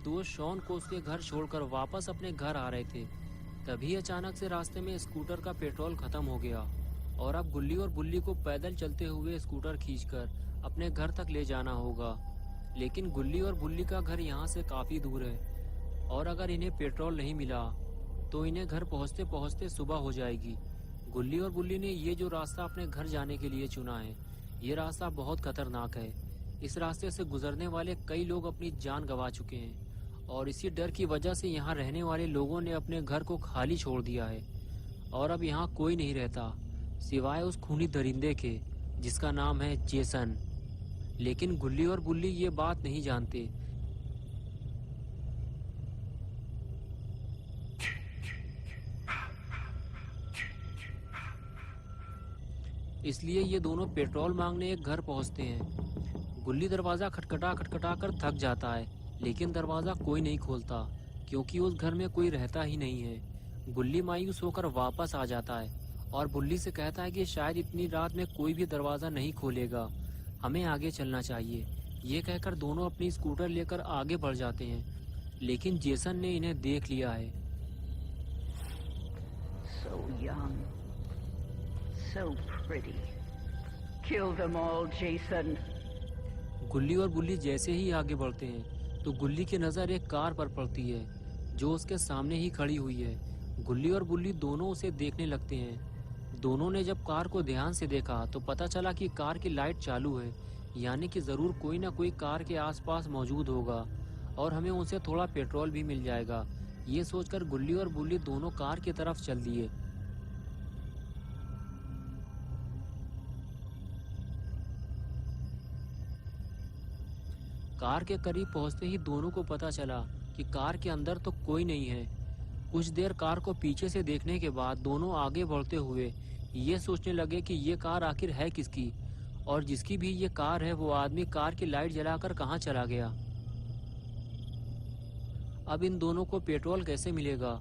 दोस्त शॉन को उसके घर छोड़कर वापस अपने घर आ रहे थे। तभी अचानक से रास्ते में स्कूटर का पेट्रोल खत्म हो गया और अब गुल्ली और बुल्ली को पैदल चलते हुए स्कूटर खींचकर अपने घर तक ले जाना होगा। लेकिन गुल्ली और बुल्ली का घर यहाँ से काफी दूर है और अगर इन्हें पेट्रोल नहीं मिला तो इन्हें घर पहुँचते पहुँचते सुबह हो जाएगी। गुल्ली और बुल्ली ने ये जो रास्ता अपने घर जाने के लिए चुना है, ये रास्ता बहुत खतरनाक है। इस रास्ते से गुजरने वाले कई लोग अपनी जान गंवा चुके हैं और इसी डर की वजह से यहाँ रहने वाले लोगों ने अपने घर को खाली छोड़ दिया है और अब यहाँ कोई नहीं रहता सिवाय उस खूनी दरिंदे के जिसका नाम है जेसन। लेकिन गुल्ली और बुल्ली ये बात नहीं जानते। इसलिए ये दोनों पेट्रोल मांगने एक घर पहुंचते हैं। गुल्ली दरवाजा खटखटा खटखटा कर थक जाता है, लेकिन दरवाजा कोई नहीं खोलता क्योंकि उस घर में कोई रहता ही नहीं है। गुल्ली मायूस होकर वापस आ जाता है और बुल्ली से कहता है कि शायद इतनी रात में कोई भी दरवाजा नहीं खोलेगा, हमें आगे चलना चाहिए। ये कहकर दोनों अपनी स्कूटर लेकर आगे बढ़ जाते हैं, लेकिन जेसन ने इन्हें देख लिया है। So young, so pretty. Kill them all, Jason. गुल्ली और बुल्ली जैसे ही आगे बढ़ते हैं तो गुल्ली की नजर एक कार पर पड़ती है जो उसके सामने ही खड़ी हुई है। गुल्ली और बुल्ली दोनों उसे देखने लगते हैं। दोनों ने जब कार को ध्यान से देखा तो पता चला कि कार की लाइट चालू है, यानी कि जरूर कोई ना कोई कार के आसपास मौजूद होगा और हमें उनसे थोड़ा पेट्रोल भी मिल जाएगा। ये सोचकर गुल्ली और बुल्ली दोनों कार की तरफ चल दिए। कार के करीब पहुंचते ही दोनों को पता चला कि कार के अंदर तो कोई नहीं है। कुछ देर कार को पीछे से देखने के बाद दोनों आगे बढ़ते हुए ये सोचने लगे कि ये कार आखिर है किसकी और जिसकी भी ये कार है वो आदमी कार की लाइट जलाकर कहाँ चला गया। अब इन दोनों को पेट्रोल कैसे मिलेगा।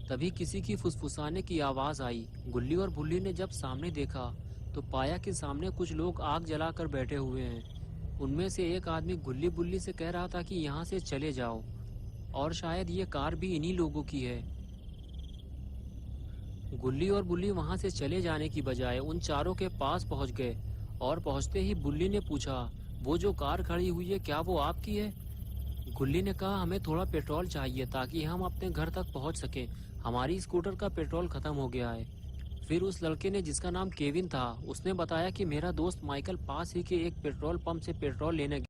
तभी किसी की फुसफुसाने की आवाज आई। गुल्ली और बुल्ली ने जब सामने देखा तो पाया कि सामने कुछ लोग आग जलाकर बैठे हुए हैं। उनमें से एक आदमी गुल्ली बुल्ली से कह रहा था कि यहाँ से चले जाओ और शायद ये कार भी इन्हीं लोगों की है। गुल्ली और बुल्ली वहां से चले जाने की बजाय उन चारों के पास पहुंच गए और पहुंचते ही बुल्ली ने पूछा, वो जो कार खड़ी हुई है क्या वो आपकी है? गुल्ली ने कहा, हमें थोड़ा पेट्रोल चाहिए ताकि हम अपने घर तक पहुंच सकें, हमारी स्कूटर का पेट्रोल खत्म हो गया है। फिर उस लड़के ने जिसका नाम केविन था उसने बताया कि मेरा दोस्त माइकल पास ही के एक पेट्रोल पंप से पेट्रोल लेने